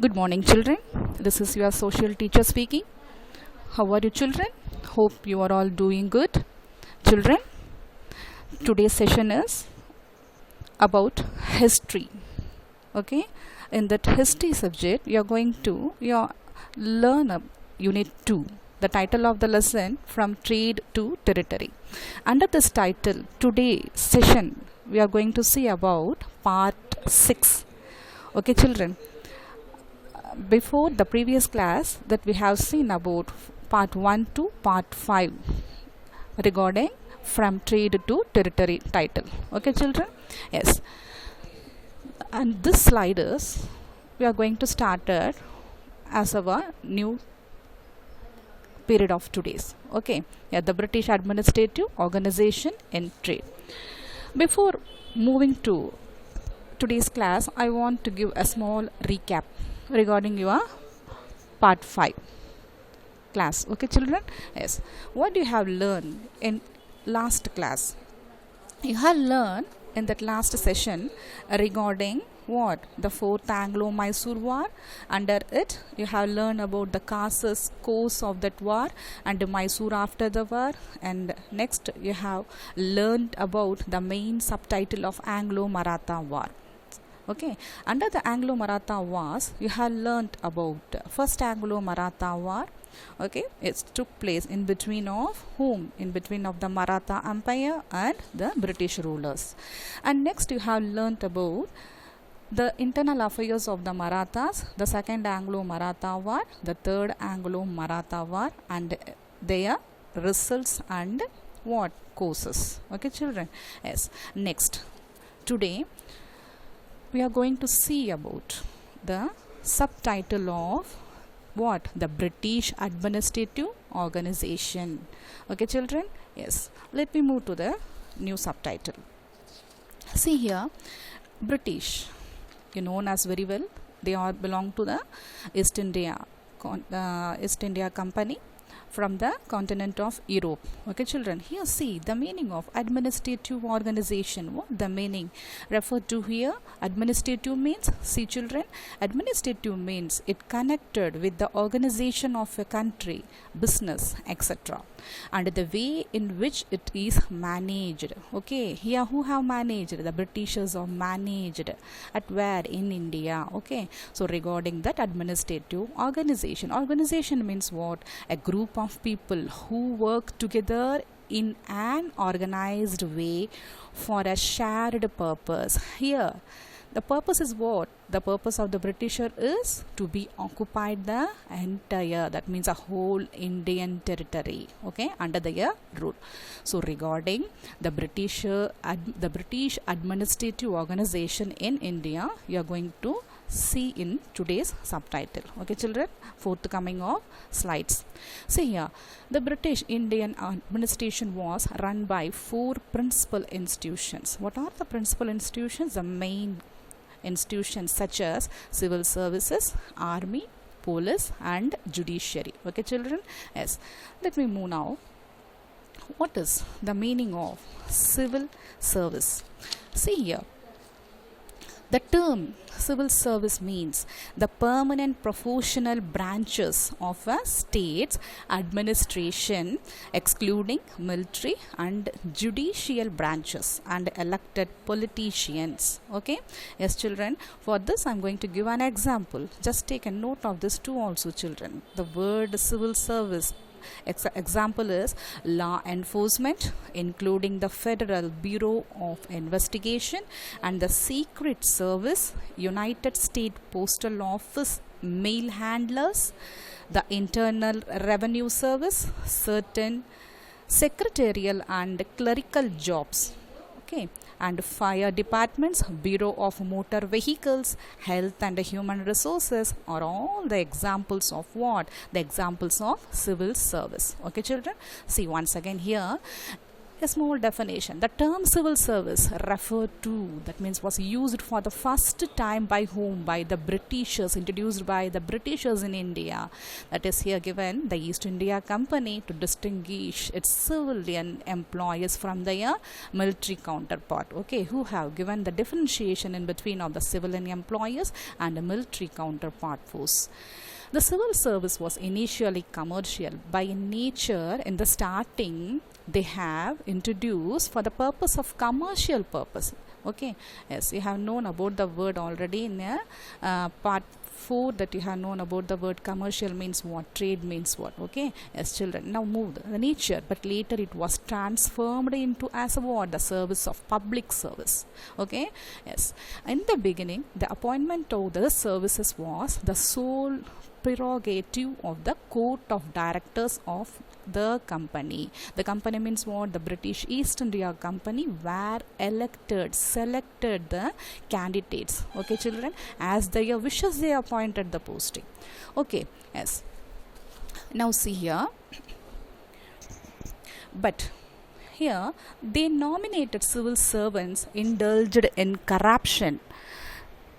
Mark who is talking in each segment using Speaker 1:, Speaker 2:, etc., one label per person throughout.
Speaker 1: Good morning, children. This is your social teacher speaking. How are you, children? Hope you are all doing good. Children, today's session is about history. Okay, in that history subject, we are going to learn unit 2. The title of the lesson, From Trade to Territory. Under this title, today's session, we are going to see about part 6. Okay, children. Before the previous class that we have seen about part 1 to part 5 regarding from trade to territory title. Okay, children? Yes. And this slide is, we are going to start it as our new period of today's. Okay. Yeah, the British Administrative Organization in Trade. Before moving to today's class, I want to give a small recap regarding your part 5 class. Okay, children? Yes. What you have learned in last class? You have learned in that last session regarding what? The 4th Anglo-Mysore War. Under it, you have learned about the causes, cause of that war and Mysore after the war. And next, you have learned about the main subtitle of Anglo-Maratha War. Okay, under the Anglo-Maratha Wars, you have learnt about first Anglo-Maratha War. Okay, it took place in between of whom? In between of the Maratha Empire and the British rulers. And next you have learnt about the internal affairs of the Marathas, the second Anglo-Maratha War, the third Anglo-Maratha War, and their results and what? Causes. Okay, children? Yes. Next, today we are going to see about the subtitle of what? The British Administrative Organization. Okay, children? Yes. Let me move to the new subtitle. See here, British, you know as very well, they all belong to the East India Company from the continent of Europe. Okay, children, here see the meaning of administrative organization. What the meaning referred to here? Administrative means, see children, administrative means it connected with the organization of a country, business, etc. and the way in which it is managed. Okay, here who have managed? The Britishers are managed at where? In India. Okay, so regarding that administrative organization means what? A group of people who work together in an organized way for a shared purpose. Here the purpose is what? The purpose of the Britisher is to be occupied the entire, that means a whole Indian territory, okay, under their rule. So regarding the British administrative organization in India, you are going to see in today's subtitle. Okay, children, forthcoming of slides. See here, the British Indian administration was run by 4 principal institutions. What are the principal institutions? The main institutions such as civil services, army, police and judiciary. Okay, children? Yes. Let me move now. What is the meaning of civil service? See here. The term civil service means the permanent professional branches of a state's administration, excluding military and judicial branches and elected politicians. Okay, yes, children, for this I am going to give an example. Just take a note of this too also, children. The word civil service example is law enforcement, including the Federal Bureau of Investigation and the Secret Service, United States Postal Office, mail handlers, the Internal Revenue Service, certain secretarial and clerical jobs. Okay, and fire departments, Bureau of Motor Vehicles, Health and Human Resources are all the examples of what? The examples of civil service. Okay, children? See once again here, A small definition. The term civil service referred to, that means was used for the first time by whom? By the Britishers, introduced by the Britishers in India. That is here given the East India Company to distinguish its civilian employees from their military counterpart. Okay, who have given the differentiation in between of the civilian employees and the military counterpart force. The civil service was initially commercial by nature. In the starting, they have introduced for the purpose of commercial purpose. Okay, yes, you have known about the word already in part 4, that you have known about the word commercial means what, trade means what. Okay, yes, children, now move the nature, but later it was transformed into as a what, the service of public service. Okay, yes, in the beginning the appointment of the services was the sole prerogative of the court of directors of the company. The company means what? The British East India Company were selected the candidates. Okay, children, as their wishes they appointed the posting. Okay, yes. Now see here. But here they nominated civil servants indulged in corruption,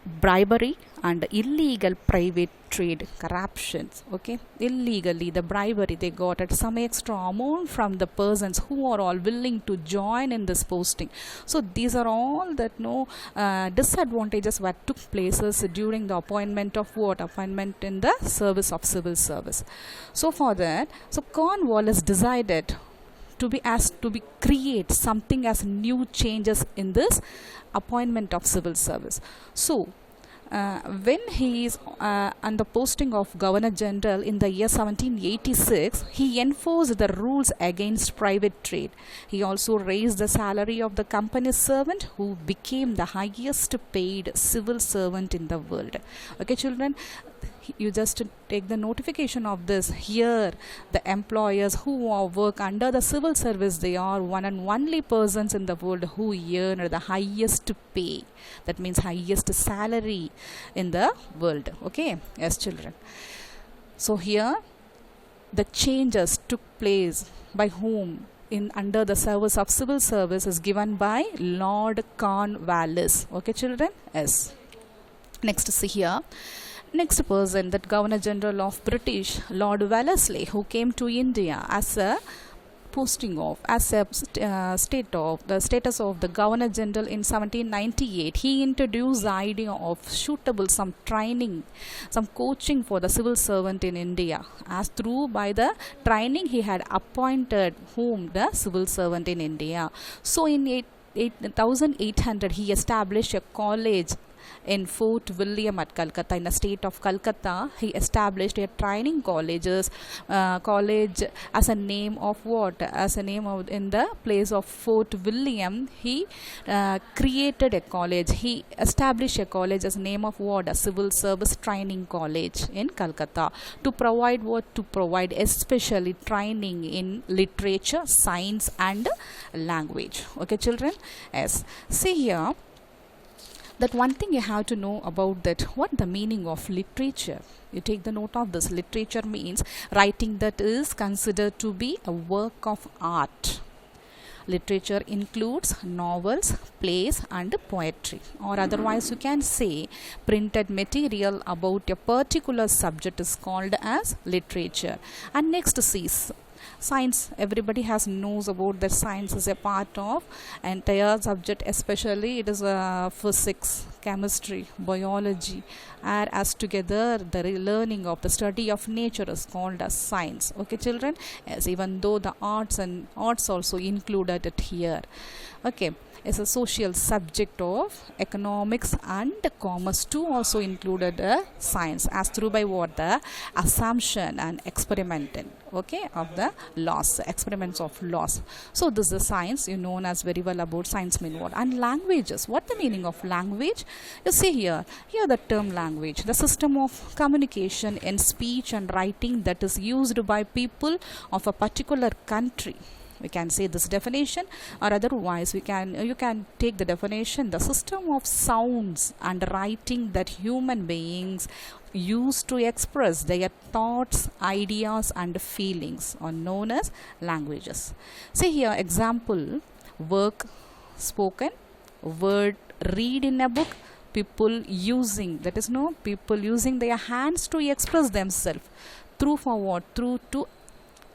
Speaker 1: bribery and illegal private trade corruptions. Okay, illegally the bribery they got at some extra amount from the persons who are all willing to join in this posting. So these are all that disadvantages what took places during the appointment of what, appointment in the service of civil service. So for that, so Cornwallis decided to be create something as new changes in this appointment of civil service. So when he is on the posting of Governor General in the year 1786, he enforced the rules against private trade. He also raised the salary of the company's servant, who became the highest paid civil servant in the world. Okay, children, you just take the notification of this. Here the employers who work under the civil service, they are one and only persons in the world who earn the highest pay, that means highest salary in the world. Okay, yes, children. So here the changes took place by whom? In under the service of civil service is given by Lord Cornwallis. Okay, children, yes. Next, see here. Next person, that Governor General of British, Lord Wellesley, who came to India as a posting of, as a status of the Governor General in 1798. He introduced the idea of suitable some training, some coaching for the civil servant in India, as through by the training he had appointed whom, the civil servant in India. So in 1800 he established a college in Fort William at Calcutta, in the state of Calcutta. He established a training college as a name of what? As a name of, in the place of Fort William, he created a college. He established a college as a name of what? A civil service training college in Calcutta, to provide what? To provide especially training in literature, science and language. Okay, children, yes. See here, that one thing you have to know about that, what the meaning of literature. You take the note of this. Literature means writing that is considered to be a work of art. Literature includes novels, plays and poetry, or otherwise you can say printed material about a particular subject is called as literature. And next, see science. Everybody has knows about that science is a part of entire subject, especially it is physics, chemistry, biology, and as together the learning of the study of nature is called as science. Okay, children, yes, even though the arts and arts also included it here. Okay, is a social subject of economics and commerce too also included science, as through by what? The assumption and experimental, okay, of the laws, experiments of laws. So this is science, you known as very well about science mean what. And languages, what the meaning of language? You see here the term language, the system of communication in speech and writing that is used by people of a particular country We can say this definition, or otherwise you can take the definition: the system of sounds and writing that human beings use to express their thoughts, ideas and feelings are known as languages. See here example: work, spoken; word, read in a book; people using, that is no, people using their hands to express themselves through for what, through to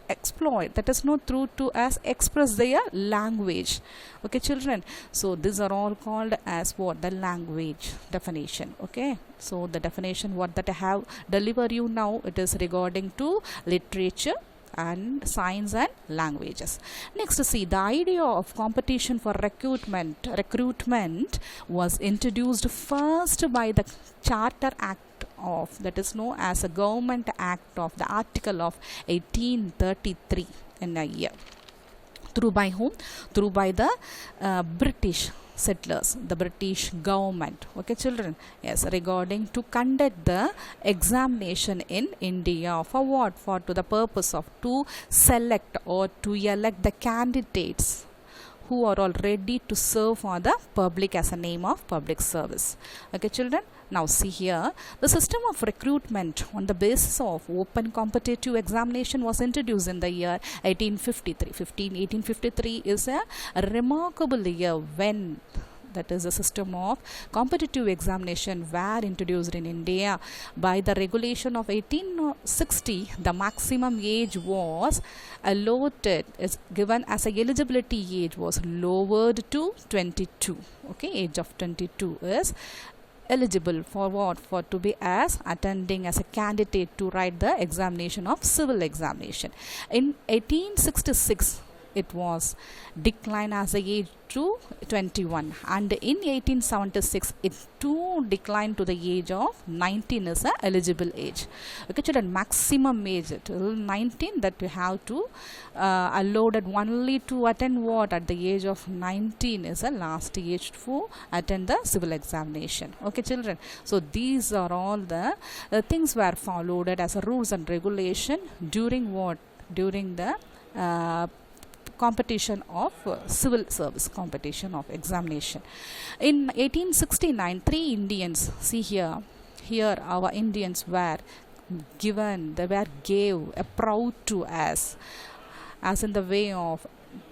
Speaker 1: exploit, that is not through to as express their language. Okay children, so these are all called as what, the language definition. Okay, so the definition what that I have delivered you now, it is regarding to literature and science and languages. Next, see, the idea of competition for recruitment was introduced first by the Charter Act of, that is known as a Government Act of the Article of 1833 in a year. Through by whom? Through by the British settlers, the British government. Okay children, yes, regarding to conduct the examination in India for what, for to the purpose of to select or to elect the candidates who are all ready to serve for the public as a name of public service. Okay children, now see here, the system of recruitment on the basis of open competitive examination was introduced in the year 1853. 1853 is a remarkable year when, that is, a system of competitive examination were introduced in India. By the regulation of 1860, the maximum age was allotted, is given as a eligibility age was lowered to 22. Okay, age of 22 is eligible for what, for to be as attending as a candidate to write the examination of civil examination. In 1866 it was declined as the age to 21, and in 1876 it too declined to the age of 19 is a eligible age. Okay children, maximum age till 19 that you have to allowed only to attend what, at the age of 19 is a last age to attend the civil examination. Okay children, so these are all the things were followed as a rules and regulation during what, during the competition of civil service, competition of examination. In 1869, 3 Indians, see here our Indians were given, they were gave a proud to us, as in the way of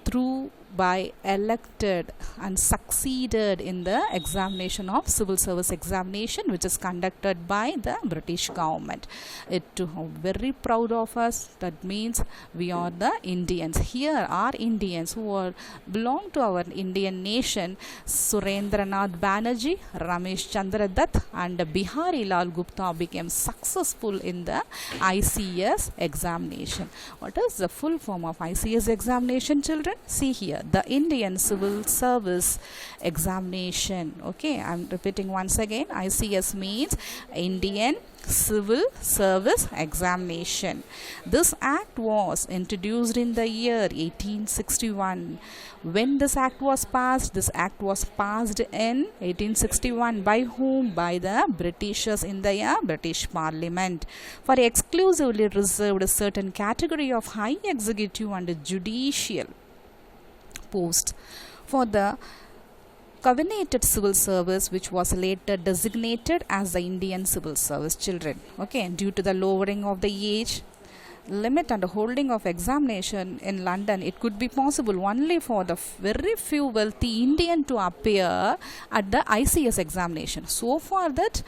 Speaker 1: through by elected and succeeded in the examination of civil service examination which is conducted by the British government. It too very proud of us, that means we are the Indians. Here are Indians who are belong to our Indian nation: Surendranath Banerjee, Ramesh Chandra Dutt and Bihari Lal Gupta became successful in the ICS examination. What is the full form of ICS examination children? See here, the Indian Civil Service Examination. Okay, I am repeating once again. ICS means Indian Civil Service Examination. This act was introduced in the year 1861. When this act was passed in 1861 by whom? By the Britishers in the British Parliament, for exclusively reserved a certain category of high executive and judicial post for the covenanted civil service, which was later designated as the Indian Civil Service children. Okay, due to the lowering of the age limit and holding of examination in London, it could be possible only for the very few wealthy Indian to appear at the ICS examination. So far that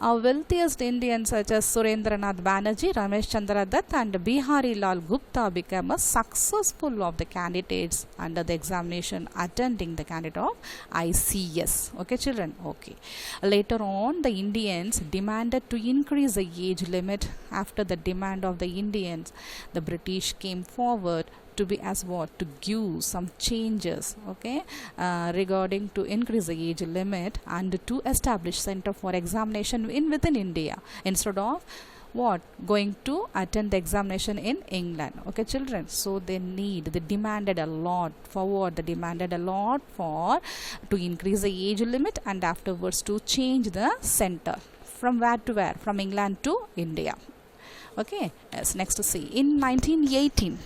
Speaker 1: our wealthiest Indians such as Surendranath Banerjee, Ramesh Chandra Dutt and Bihari Lal Gupta became a successful of the candidates under the examination attending the candidate of ICS. Okay children, okay. Later on the Indians demanded to increase the age limit. After the demand of the Indians, the British came forward to be as what, to give some changes, okay, regarding to increase the age limit and to establish center for examination in within India instead of what, going to attend the examination in England. Okay children, so they demanded a lot for what, they demanded a lot for to increase the age limit and afterwards to change the center from where to where, from England to India. Okay, yes, next to see in 1918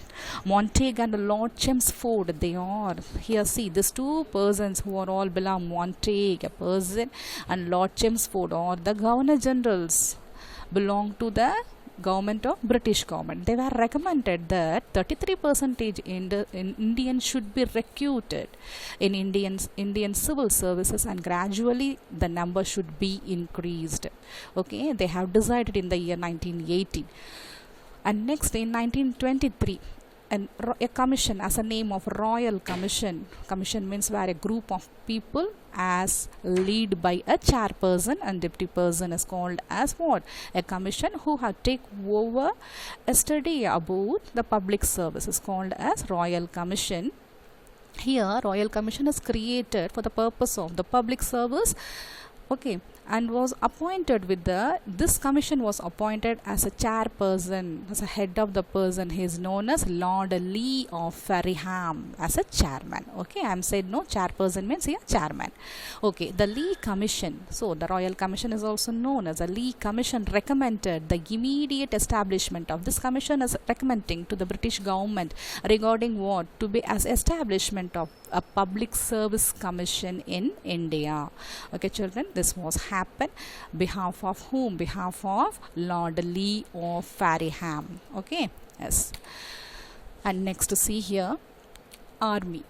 Speaker 1: Montague and Lord Chelmsford, they are here. See, these two persons who are all belong, Montague a person and Lord Chelmsford, or the governor generals, belong to the government of British government. They were recommended that 33% in Indians should be recruited in Indian civil services, and gradually the number should be increased. Okay, they have decided in the year 1918. And next in 1923, a commission, as a name of Royal Commission means where a group of people as lead by a chairperson and deputy person is called as what? A commission who have take over a study about the public service is called as Royal Commission. Here Royal Commission is created for the purpose of the public service. Okay, and was appointed with this commission was appointed as a chairperson, as a head of the person. He is known as Lord Lee of Fareham as a chairman. Okay, I am said no, chairperson means here chairman. Okay, the Lee Commission, so the Royal Commission is also known as a Lee Commission, recommended the immediate establishment of this commission, as recommending to the British government regarding what to be as establishment of a public service commission in India. Okay children, this was happen behalf of whom? Behalf of Lord Lee of Fareham. Okay, yes. And next to see here, army.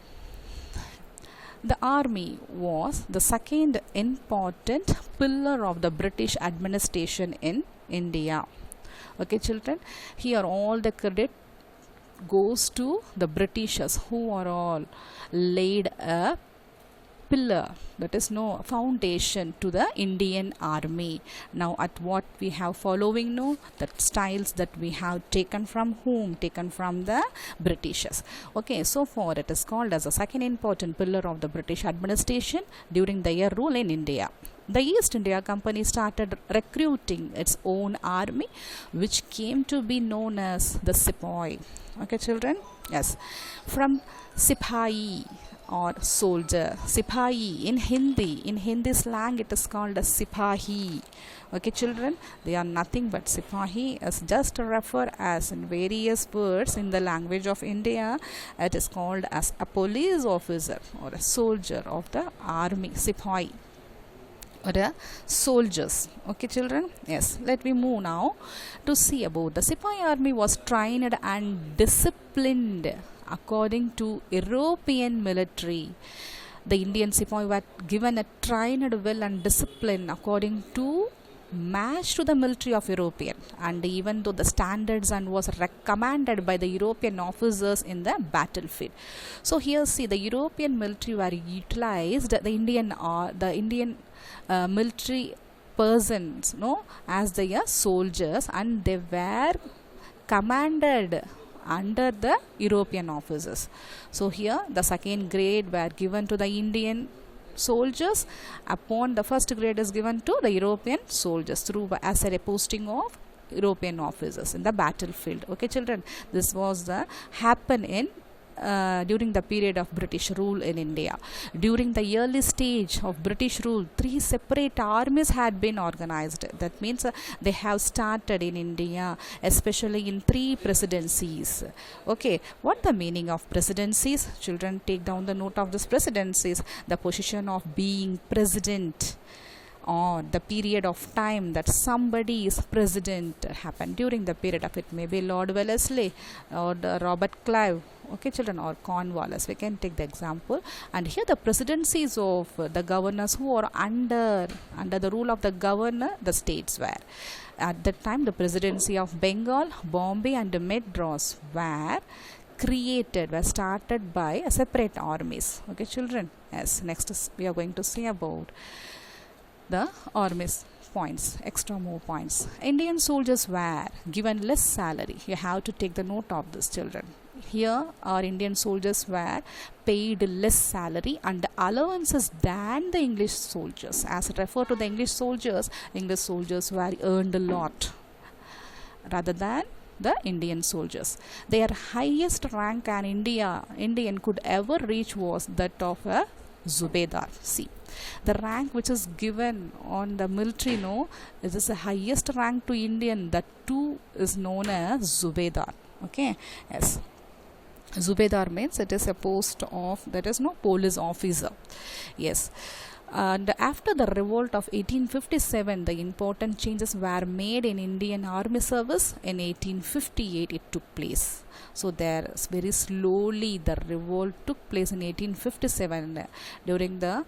Speaker 1: The army was the second important pillar of the British administration in India. Okay children, here all the credit goes to the Britishers, who are all laid a pillar, that is no foundation to the Indian army. Now at what we have following, no, the styles that we have taken from whom? Taken from the Britishers. Okay, so far it is called as a second important pillar of the British administration during their rule in India. The East India Company started recruiting its own army, which came to be known as the Sepoy. Okay children, yes, from Sipahi or soldier. Sipahi in Hindi slang it is called as Sipahi. Okay children, they are nothing but Sipahi is just referred as in various words in the language of India. It is called as a police officer or a soldier of the army, Sipahi, or the soldiers. Okay children, yes, let me move now to see about the Sipahi army was trained and disciplined according to European military. The Indian Sipahi were given a trained well and discipline according to match to the military of European, and even though the standards and was recommended by the European officers in the battlefield. So here see, the European military were utilized the Indian military persons, no, as their soldiers, and they were commanded under the European officers. So here the second grade were given to the Indian soldiers, upon the first grade is given to the European soldiers through as a posting of European officers in the battlefield. Okay children, this was the happen in during the period of British rule in India. During the early stage of British rule, 3 separate armies had been organized. That means they have started in India, especially in 3 presidencies. Okay, what the meaning of presidencies? Children, take down the note of this presidencies. The position of being president, or the period of time that somebody is president happened during the period of, it may be Lord Wellesley or Robert Clive, okay children, or Cornwallis. We can take the example. And here the presidencies of the governors who are under the rule of the governor, the states were. At that time, the presidency of Bengal, Bombay and Madras were started by separate armies. Okay children, yes, next we are going to see about the armies points, extra more points. Indian soldiers were given less salary. You have to take the note of this, children. Here our Indian soldiers were paid less salary and allowances than the English soldiers. As referred to the English soldiers were earned a lot rather than the Indian soldiers. Their highest rank an Indian could ever reach was that of a Zubedar. See, the rank which is given on the military, no, this is the highest rank to Indian. That too is known as Zubedar. Okay, yes. Zubedar means it is a post of, that is no police officer. Yes. And after the revolt of 1857, the important changes were made in Indian Army service. In 1858, it took place. So there very slowly the revolt took place in 1857. During the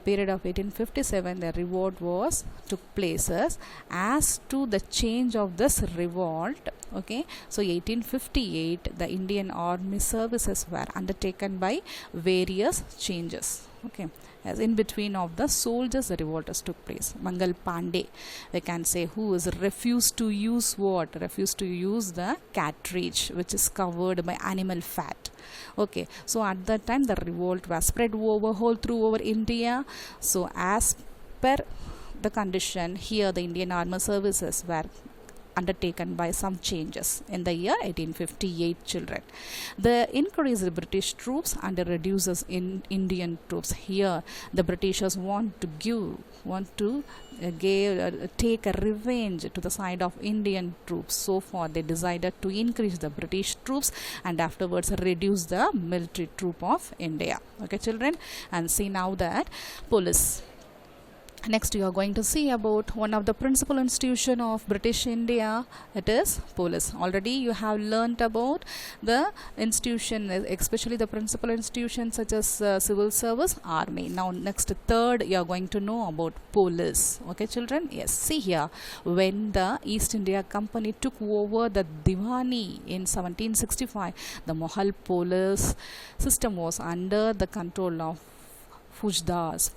Speaker 1: period of 1857, the revolt took places. As to the change of this revolt, okay, so 1858, the Indian Army services were undertaken by various changes. Okay, as in between of the soldiers, the revolters took place. Mangal Pandey, we can say, who is refused to use what? Refused to use the cartridge which is covered by animal fat. Okay, so at that time the revolt was spread over India. So as per the condition here, the Indian Armed Services were undertaken by some changes in the year 1858, children. The increased British troops and the reduces in Indian troops. Here the Britishers want to take a revenge to the side of Indian troops. So far they decided to increase the British troops and afterwards reduce the military troop of India. Okay, children, and see now that police. Next you are going to see about one of the principal institution of British India. It is police. Already you have learnt about the institution, especially the principal institutions such as civil service, army. Now next third you are going to know about police. Okay, children, yes, see here, when the East India Company took over the Diwani in 1765, the Mohall police system was under the control of Faujdars,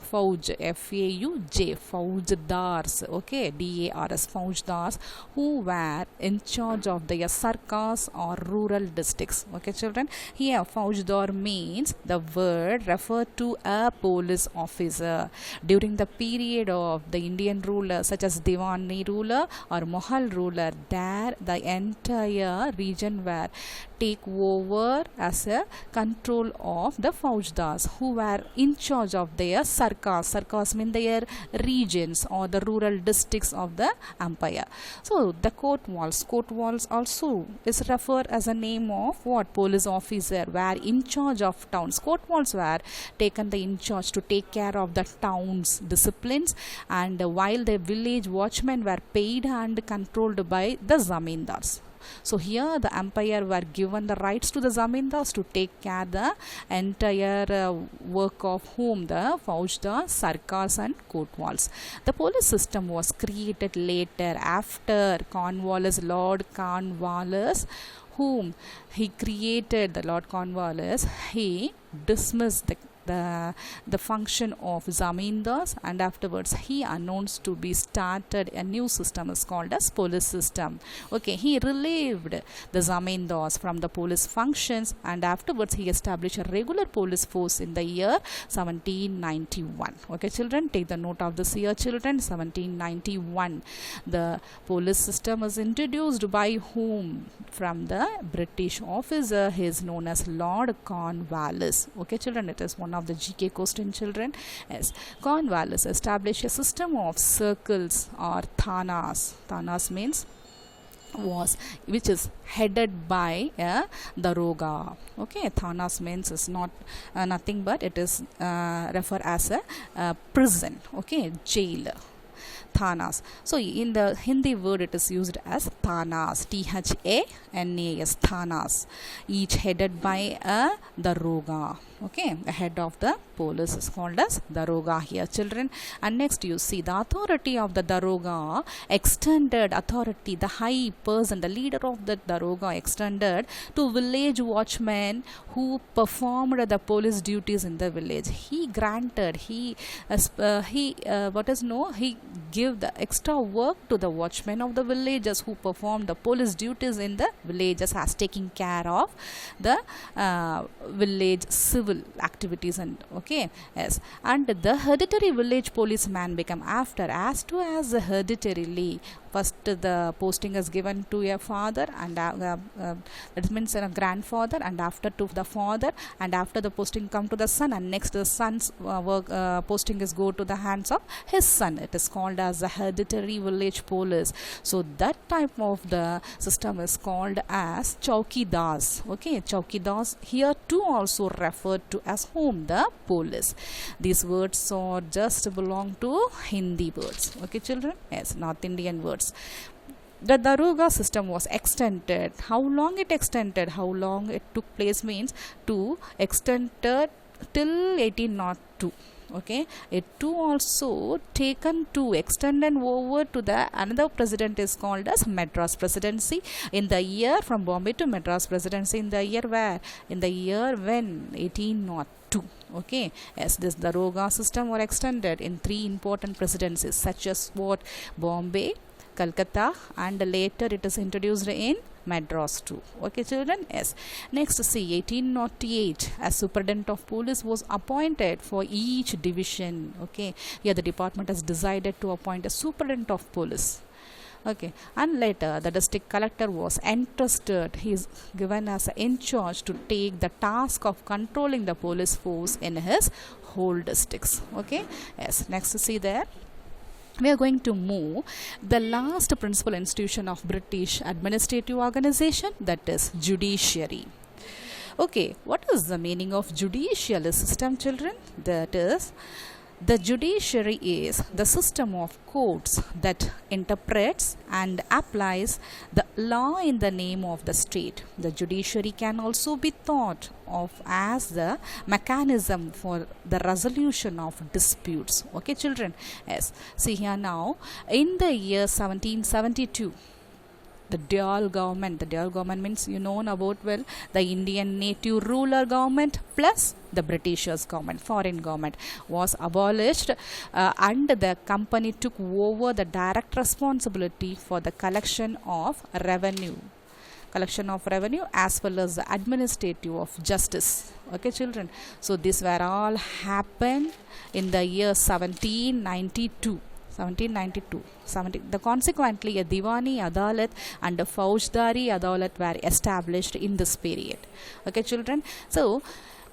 Speaker 1: Fauj, F-A-U-J, Faujdars, okay, D-A-R-S, Faujdars, who were in charge of the sarkars or rural districts. Okay, children, here Faujdar means the word referred to a police officer. During the period of the Indian ruler such as Diwani ruler or Mohall ruler, there the entire region were take over as a control of the Faujdars who were in charge of their sarkars. Sarkars mean their regions or the rural districts of the empire. So the court walls also is referred as a name of what? Police officer were in charge of towns. Court walls were taken in charge to take care of the town's disciplines, and while the village watchmen were paid and controlled by the zamindars. So here the empire were given the rights to the zamindars to take care the entire work of whom? The Faujdars, sarkars and kotwals. The police system was created later after Cornwallis, Lord Cornwallis, whom he created, the Lord Cornwallis, he dismissed the function of zamindars, and afterwards he announced to be started a new system is called as police system. Okay, he relieved the zamindars from the police functions, and afterwards he established a regular police force in the year 1791. Okay, children, take the note of this year, children. 1791 the police system is introduced by whom? From the British officer. He is known as Lord Cornwallis. Okay, children, it is one of the GK question, children. Yes, Cornwallis established a system of circles or thanas. Thanas means which is headed by a daroga. Okay, thanas means is not nothing but it is referred as a prison. Okay, jail. Thanas. So in the Hindi word it is used as thanas, T-H-A-N-A-S, thanas, each headed by a daroga. Okay, the head of the police is called as daroga here, children. And next you see the authority of the daroga extended authority, the high person, the leader of the daroga extended to village watchmen who performed the police duties in the village. He granted, he give the extra work to the watchmen of the villages who perform the police duties in the villages, as taking care of the village civil activities. And okay, yes, and the hereditary village policeman become after as to as the hereditarily. First the posting is given to a father, and that means a grandfather, and after to the father, and after the posting come to the son, and next the son's posting is go to the hands of his son. It is called as the hereditary village police. So that type of the system is called as chowkidars. Okay, chowkidars here too also referred to as whom, the police. These words are just belong to Hindi words. Okay children, yes, North Indian words. The Daroga system was extended. How long it extended? How long it took place means to extended till 1802. Okay, it too also taken to extend and over to the another president is called as Madras Presidency in the year from Bombay to Madras Presidency in the year where? In the year when? 1802. Okay, yes, this Daroga system were extended in 3 important presidencies such as what? Bombay, Calcutta, and later it is introduced in Madras too. Okay children, yes. Next see, 1808 as Superintendent of Police was appointed for each division. Okay, here the department has decided to appoint a Superintendent of Police. Okay, and later the district collector was entrusted, he is given as in charge to take the task of controlling the police force in his whole districts. Okay, yes. Next see there, we are going to move the last principal institution of British administrative organization, that is judiciary. Okay, what is the meaning of judicial system children? That is, the judiciary is the system of courts that interprets and applies the law in the name of the state. The judiciary can also be thought of as the mechanism for the resolution of disputes. Okay children, yes. See here now, in the year 1772, the Dyal government means you know about well, the Indian native ruler government plus the Britishers government, foreign government, was abolished, and the company took over the direct responsibility for the collection of revenue as well as the administrative of justice. Okay children, so these were all happened in the year 1792. Consequently, a Diwani Adalat and a Faujdari Adalat were established in this period. Okay, children. So,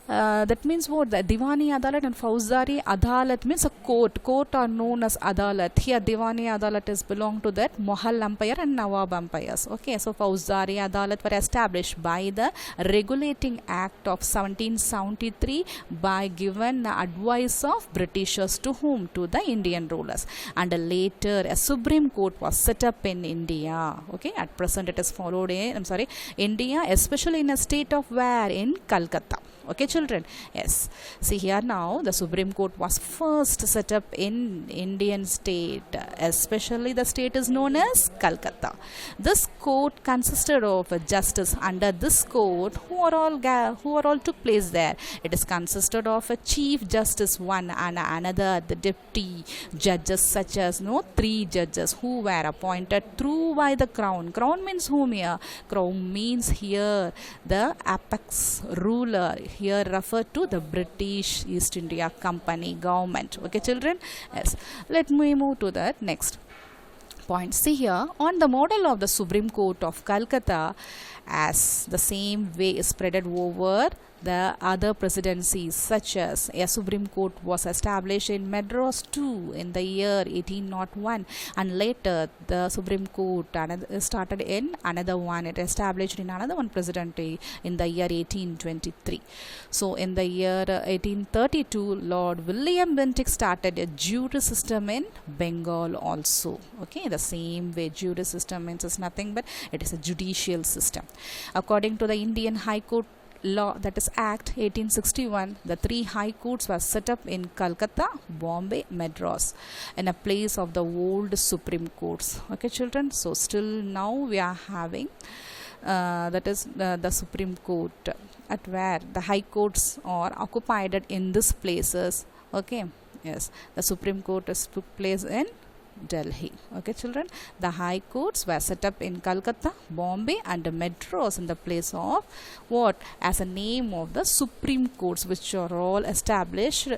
Speaker 1: that means what? The Diwani Adalat and Fauzdari Adalat means a court. Court are known as Adalat. Here, Diwani Adalat is belong to that Mohall Empire and Nawab empires. Okay, so Fauzdari Adalat were established by the Regulating Act of 1773 by given advice of Britishers to whom? To the Indian rulers. And later, a Supreme Court was set up in India. Okay, at present it is followed in, India, especially in a state of where? In Calcutta. Okay children, yes. See here now, the Supreme Court was first set up in Indian state, especially the state is known as Calcutta. This court consisted of a justice. Under this court, who are all took place there? It is consisted of a chief justice one and another the deputy judges, such as 3 judges who were appointed through by the crown. Crown means whom here? Crown means here the apex ruler, here referred to the British East India Company government. Okay children, yes. Let me move to that next point. See here, on the model of the Supreme Court of Calcutta, as the same way is spreaded over the other presidencies, such as a Supreme Court was established in Madras too in the year 1801, and later the Supreme Court started in another one, it established in another one presidency in the year 1823. So in the year 1832, Lord William Bentinck started a jury system in Bengal also. Okay, the same way jury system means is nothing but it is a judicial system. According to the Indian High Court law, that is Act 1861, the 3 high courts were set up in Calcutta, Bombay, Madras in a place of the old Supreme Courts. Okay children, so still now we are having that is the Supreme Court at where the high courts are occupied in these places. Okay, yes, the Supreme Court is took place in Delhi. Okay, children. The high courts were set up in Calcutta, Bombay, and the metros in the place of what? As a name of the Supreme Courts, which are all established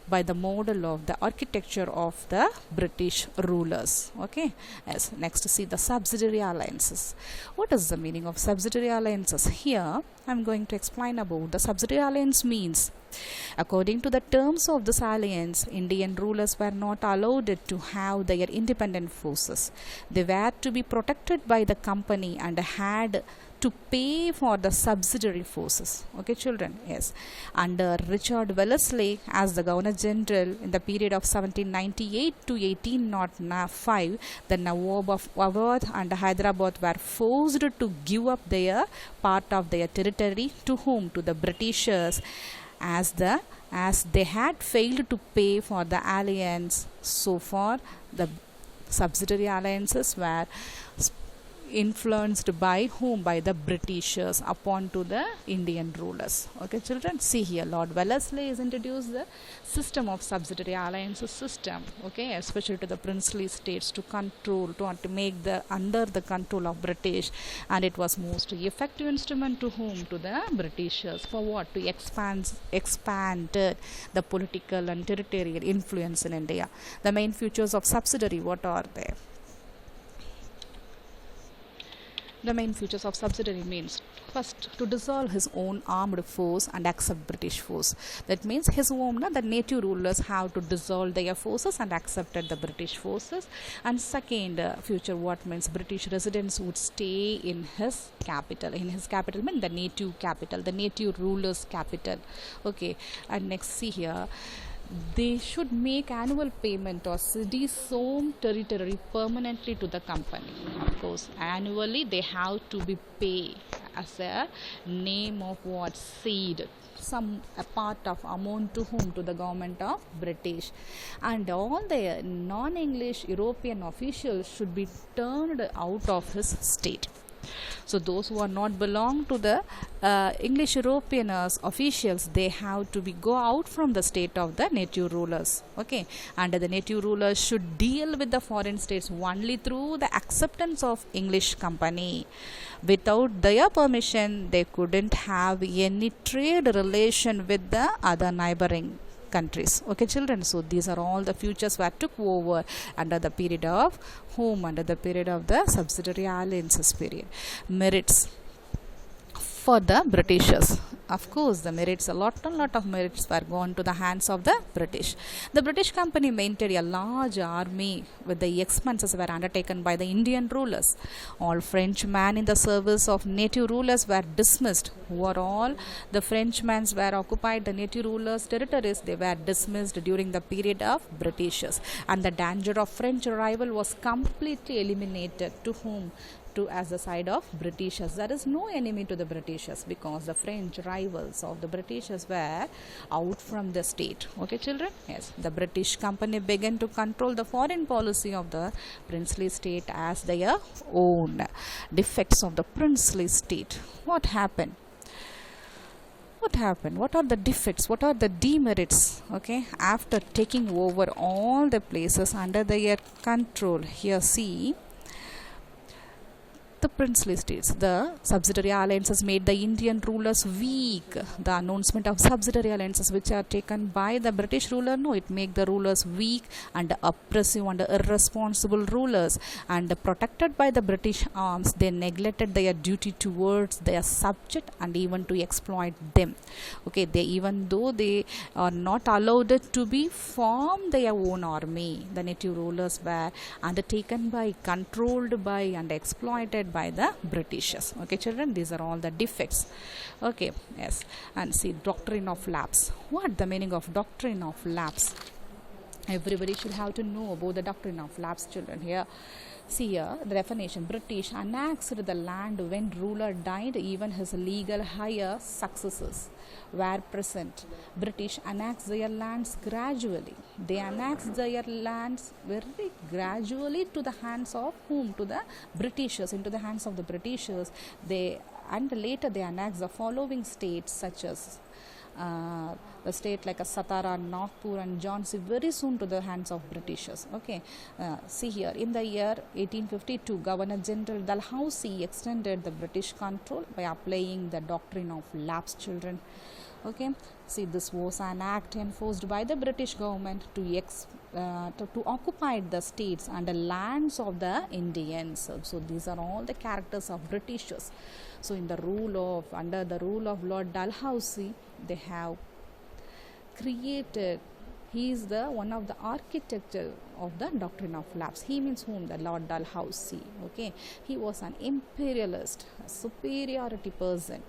Speaker 1: by the model of the architecture of the British rulers. Okay. Yes. Next, see the subsidiary alliances. What is the meaning of subsidiary alliances? Here, I am going to explain about the subsidiary alliance means. According to the terms of this alliance, Indian rulers were not allowed to have their independent forces. They were to be protected by the company and had to pay for the subsidiary forces. Okay, children? Yes. Under Richard Wellesley as the Governor General in the period of 1798 to 1805, the Nawab of Awadh and Hyderabad were forced to give up their part of their territory to whom? To the Britishers, as they had failed to pay for the alliance. So far, the subsidiary alliances were influenced by whom? By the Britishers upon to the Indian rulers. Okay, children, see here, Lord Wellesley has introduced the system of subsidiary alliances system, okay, especially to the princely states to control, to make the under the control of British, and it was most effective instrument to whom? To the Britishers. For what? To expand the political and territorial influence in India. The main features of subsidiary, what are they? The main features of subsidiary means, first, to dissolve his own armed force and accept British force. That means his own, the native rulers have to dissolve their forces and accepted the British forces. And second feature, what means? British residents would stay in his capital. In his capital means the native capital, the native rulers' capital. Okay, and next, see here. They should make annual payment or city's home territory permanently to the company. Of course, annually they have to be paid as a name of what? Seed. A part of amount to whom? To the government of British. And all the non-English European officials should be turned out of his state. So those who are not belong to the English European officials, they have to be go out from the state of the native rulers. Okay, and the native rulers should deal with the foreign states only through the acceptance of English company. Without their permission, they couldn't have any trade relation with the other neighboring countries. Okay, children, so these are all the futures were took over under the period of whom? Under the period of the subsidiary alliances period. Merits for the Britishers. Of course, the merits, a lot of merits were gone to the hands of the British. The British company maintained a large army with the expenses were undertaken by the Indian rulers. All Frenchmen in the service of native rulers were dismissed. Overall, the Frenchmen were occupied the native rulers' territories. They were dismissed during the period of Britishers. And the danger of French arrival was completely eliminated. To whom? To as the side of Britishers. There is no enemy to the Britishers because the French rivals of the Britishers were out from the state. Okay, children? Yes. The British company began to control the foreign policy of the princely state as their own. Defects of the princely state. What happened? What happened? What are the defects? What are the demerits? Okay, after taking over all the places under their control. Here, see. The princely states, the subsidiary alliances made the Indian rulers weak. The announcement of subsidiary alliances which are taken by the British ruler, no, it make the rulers weak and oppressive and irresponsible rulers, and protected by the British arms, they neglected their duty towards their subject and even to exploit them. Okay, they, even though they are not allowed to be form their own army, the native rulers were undertaken by, controlled by and exploited by the Britishers. Okay, children, these are all the defects. Okay, yes, and see, doctrine of lapse. What the meaning of doctrine of lapse? Everybody should have to know about the doctrine of lapse, children. Here, see here the definition. British annexed the land when ruler died, even his legal higher successors were present. British annexed their lands gradually. They annexed their lands very gradually to the hands of whom? To the Britishers, into the hands of the Britishers. And later they annexed the following states such as the state like a Satara, Nagpur and Jhansi very soon to the hands of Britishers. Okay, see here, in the year 1852, Governor General Dalhousie extended the British control by applying the doctrine of lapsed children. Okay, see, this was an act enforced by the British government to occupy the states and the lands of the Indians. So these are all the characters of Britishers. So under the rule of Lord Dalhousie, they have created, he is the one of the architecture of the doctrine of lapse. He means whom? The Lord Dalhousie. Okay, he was an imperialist, a superiority person.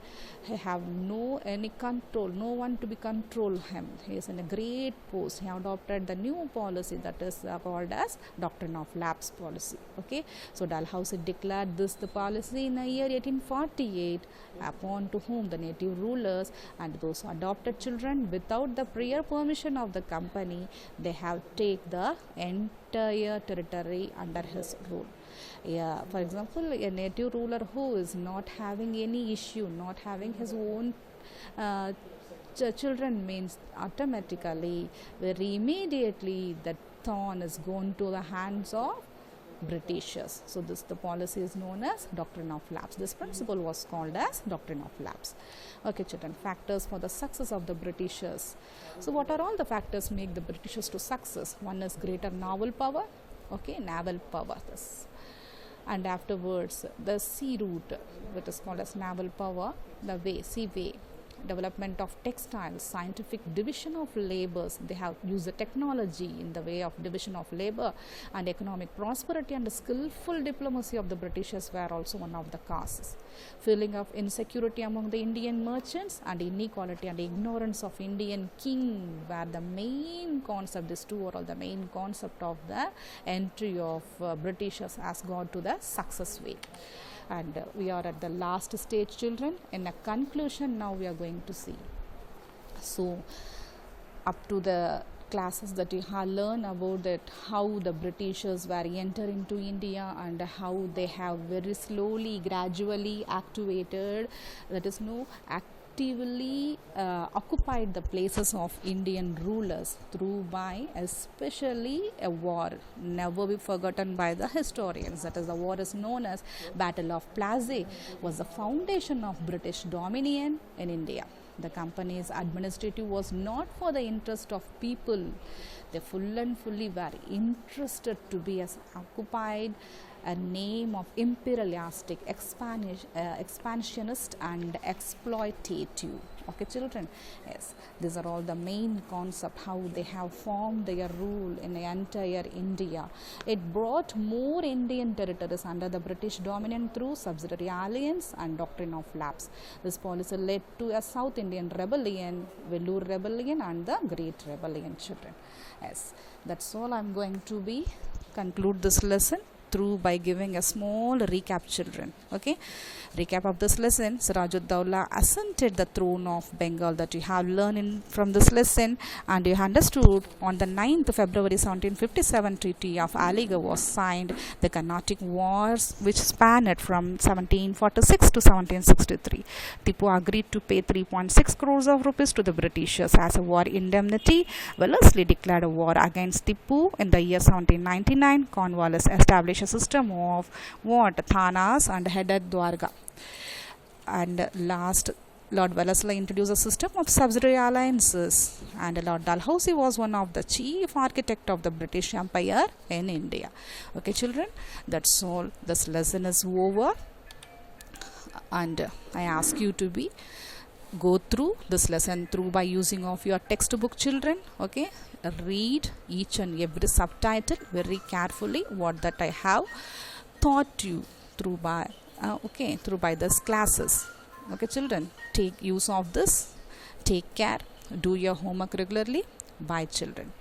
Speaker 1: He have no any control, no one to be control him. He is in a great post. He adopted the new policy that is called as doctrine of lapse policy. Okay, so Dalhousie declared this the policy in the year 1848 upon to whom the native rulers and those who adopted children without the prior permission of the company, they have take the entire territory under his rule. Yeah, for example, a native ruler who is not having any issue, not having his own children, means automatically, very immediately, the throne is going to the hands of Britishers. So the policy is known as doctrine of lapse. This principle was called as doctrine of lapse. Okay, children, factors for the success of the Britishers. So what are all the factors make the Britishers to success? One is greater naval power. Okay, naval power. This. And afterwards, the sea route, which is called as naval power, the seaway, development of textiles, scientific division of labors. They have used the technology in the way of division of labor, and economic prosperity and skillful diplomacy of the Britishers were also one of the causes. Feeling of insecurity among the Indian merchants and inequality and ignorance of Indian king were the main concept. These two are all the main concept of the entry of Britishers as God to the success way. And we are at the last stage, children. In a conclusion, now we are going to see. So up to the classes that you have learned about that, how the Britishers were enter into India and how they have very slowly, gradually activated, that is actively occupied the places of Indian rulers through by especially a war never be forgotten by the historians. That is, the war is known as Battle of Plassey, was the foundation of British dominion in India. The company's administrative was not for the interest of people. They full and fully were interested to be as occupied a name of imperialistic, expansionist and exploitative. Okay, children, yes, these are all the main concept how they have formed their rule in the entire India. It brought more Indian territories under the British dominion through subsidiary alliance and doctrine of lapse. This policy led to a South Indian rebellion, Vellore rebellion and the Great Rebellion, children. Yes, that's all. I'm going to be conclude this lesson through by giving a small recap, children. Okay, recap of this lesson. Sirajud-Dowla ascended the throne of Bengal, that you have learned from this lesson, and you understood on the 9th February 1757 Treaty of Aligarh was signed. The Carnatic Wars, which spanned from 1746 to 1763. Tipu agreed to pay 3.6 crores of rupees to the Britishers as a war indemnity. Wellesley declared a war against Tipu in the year 1799. Cornwallis established a system of thanas and headed Dwarka. And last, Lord Wellesley introduced a system of subsidiary alliances, and Lord Dalhousie was one of the chief architect of the British Empire in India. Okay, children, that's all. This lesson is over, and I ask you to go through this lesson through by using of your textbook, children. Okay, read each and every subtitle very carefully, what that I have taught you through by this classes. Okay, children, take use of this. Take care. Do your homework regularly. Bye, children.